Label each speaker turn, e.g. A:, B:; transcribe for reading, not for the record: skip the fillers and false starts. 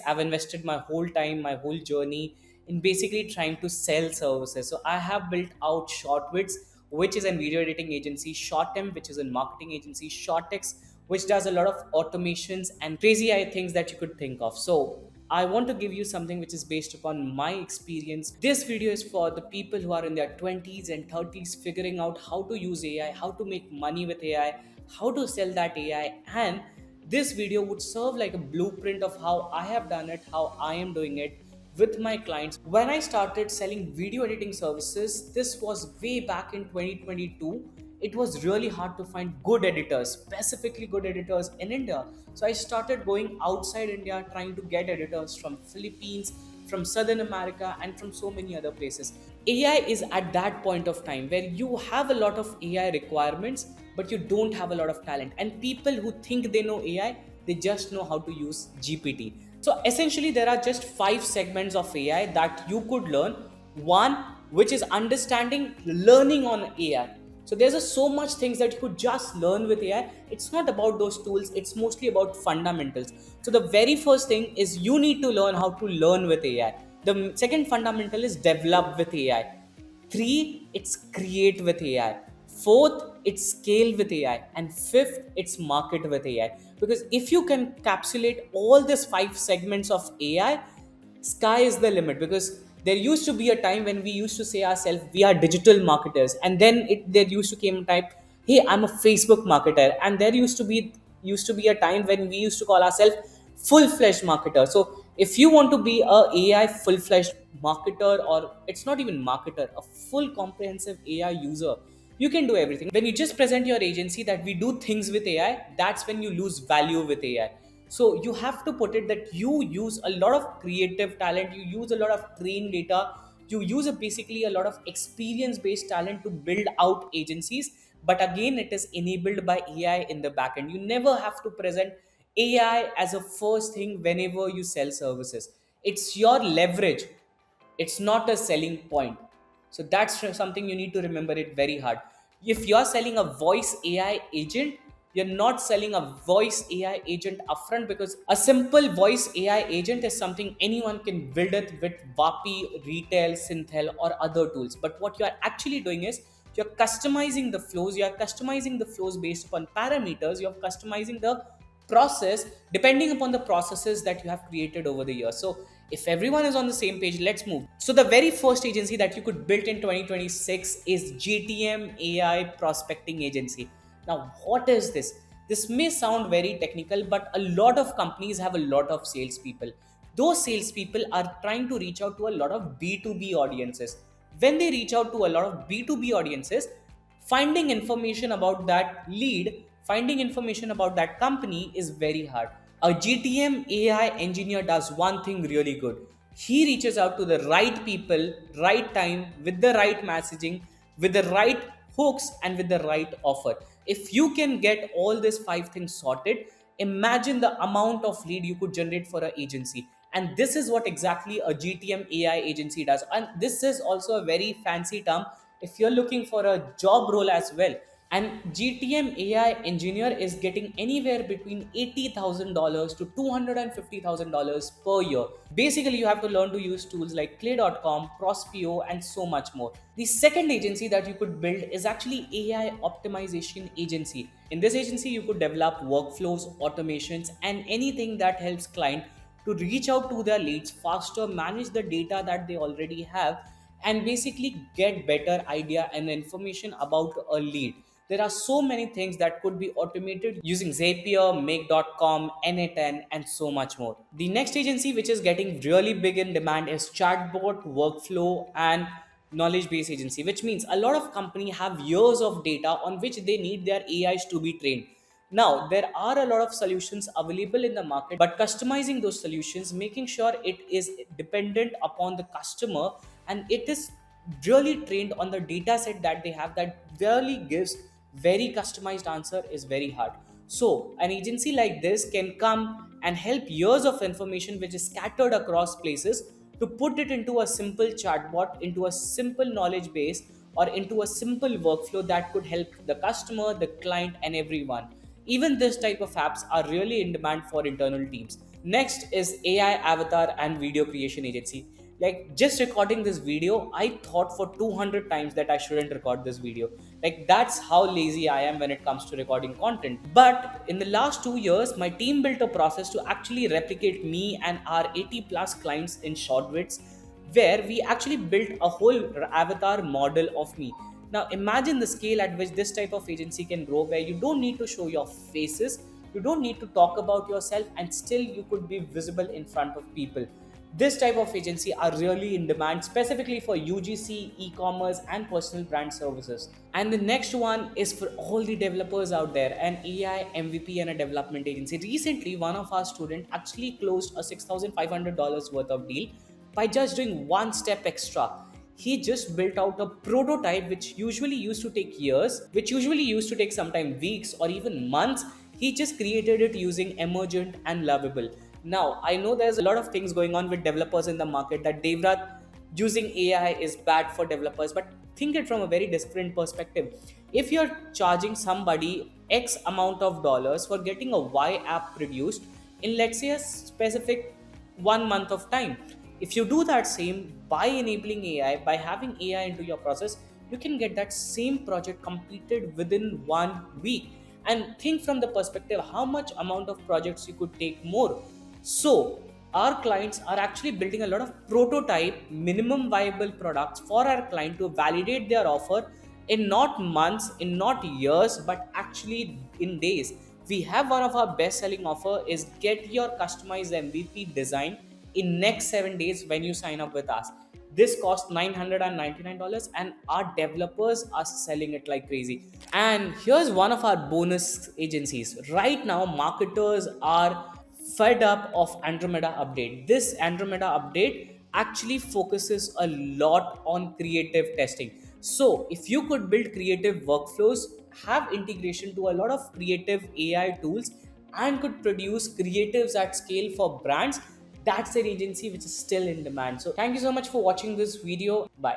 A: I've invested my whole time, my whole journey in basically trying to sell services. So I have built out Shortwits, which is a video editing agency, Shortem, which is a marketing agency, Shortex, which does a lot of automations and crazy eye things that you could think of. So I want to give you something which is based upon my experience. This video is for the people who are in their 20s and 30s figuring out how to use AI, how to make money with AI, how to sell that AI, and this video would serve like a blueprint of how I have done it, how I am doing it with my clients. When I started selling video editing services, this was way back in 2022. It was really hard to find good editors, specifically good editors in India. So I started going outside India trying to get editors from Philippines, from Southern America, and from so many other places. AI is at that point of time where you have a lot of AI requirements, but you don't have a lot of talent. And people who think they know AI, they just know how to use GPT. So essentially, there are just 5 segments of AI that you could learn. One, which is understanding, learning on AI. So there's so much things that you could just learn with AI. It's not about those tools, it's mostly about fundamentals. So the very first thing is you need to learn how to learn with AI. The second fundamental is develop with AI. Three, it's create with AI. Fourth, it's scale with AI. And fifth, it's market with AI. Because if you can encapsulate all these 5 segments of AI, sky is the limit. Because there used to be a time when we used to say ourselves we are digital marketers, and then there used to came a type, hey, I'm a Facebook marketer, and there used to be a time when we used to call ourselves full-fledged marketer. So if you want to be a AI full-fledged marketer, or it's not even marketer, a full comprehensive AI user, you can do everything. When you just present your agency that we do things with AI, that's when you lose value with AI. So you have to put it that you use a lot of creative talent, you use a lot of trained data, you use basically a lot of experience based talent to build out agencies. But again, it is enabled by AI in the back end. You never have to present AI as a first thing whenever you sell services. It's your leverage, it's not a selling point. So that's something you need to remember it very hard. If you're selling a voice AI agent, you're not selling a voice AI agent upfront, because a simple voice AI agent is something anyone can build it with Vapi, Retail, Synthel, or other tools. But what you're actually doing is you're customizing the flows, you're customizing the flows based upon parameters, you're customizing the process depending upon the processes that you have created over the years. So if everyone is on the same page, let's move. So the very first agency that you could build in 2026 is GTM AI Prospecting Agency. Now, what is this? This may sound very technical, but a lot of companies have a lot of salespeople. Those salespeople are trying to reach out to a lot of B2B audiences. When they reach out to a lot of B2B audiences, finding information about that lead, finding information about that company is very hard. A GTM AI engineer does one thing really good. He reaches out to the right people, right time, with the right messaging, with the right hooks, and with the right offer. If you can get all these 5 things sorted, imagine the amount of lead you could generate for an agency. And this is what exactly a GTM AI agency does. And this is also a very fancy term if you're looking for a job role as well. And GTM AI engineer is getting anywhere between $80,000 to $250,000 per year. Basically, you have to learn to use tools like Clay.com, Prospeo, and so much more. The second agency that you could build is actually AI optimization agency. In this agency, you could develop workflows, automations, and anything that helps client to reach out to their leads faster, manage the data that they already have, and basically get better idea and information about a lead. There are so many things that could be automated using Zapier, Make.com, N8N, and so much more. The next agency which is getting really big in demand is chatbot, workflow, and knowledge base agency, which means a lot of companies have years of data on which they need their AIs to be trained. Now, there are a lot of solutions available in the market, but customizing those solutions, making sure it is dependent upon the customer and it is really trained on the data set that they have, that really gives very customized answer, is very hard. So an agency like this can come and help years of information which is scattered across places to put it into a simple chatbot, into a simple knowledge base, or into a simple workflow that could help the customer, the client, and everyone. Even this type of apps are really in demand for internal teams. Next is AI avatar and video creation agency. Like, just recording this video, I thought for 200 times that I shouldn't record this video. Like, that's how lazy I am when it comes to recording content. But in the last 2 years, my team built a process to actually replicate me and our 80 plus clients in Shortwits, where we actually built a whole avatar model of me. Now imagine the scale at which this type of agency can grow, where you don't need to show your faces, you don't need to talk about yourself, and still you could be visible in front of people. This type of agency are really in demand, specifically for UGC, e-commerce, and personal brand services. And the next one is for all the developers out there, an AI MVP and a development agency. Recently, one of our students actually closed a $6,500 worth of deal by just doing one step extra. He just built out a prototype which usually used to take years, which usually used to take sometimes weeks or even months. He just created it using Emergent and Lovable. Now, I know there's a lot of things going on with developers in the market, that Devrat, using AI is bad for developers, but think it from a very different perspective. If you're charging somebody X amount of dollars for getting a Y app produced in, let's say, a specific 1 month of time, if you do that same by enabling AI, by having AI into your process, you can get that same project completed within 1 week. And think from the perspective how much amount of projects you could take more. So our clients are actually building a lot of prototype minimum viable products for our client to validate their offer in not months, in not years, but actually in days. We have one of our best selling offer is get your customized MVP design in next 7 days when you sign up with us. This costs $999 and our developers are selling it like crazy. And here's one of our bonus agencies. Right now, marketers are fed up of Andromeda update. This Andromeda update actually focuses a lot on creative testing. So if you could build creative workflows, have integration to a lot of creative AI tools, and could produce creatives at scale for brands, that's an agency which is still in demand. So thank you so much for watching this video. Bye.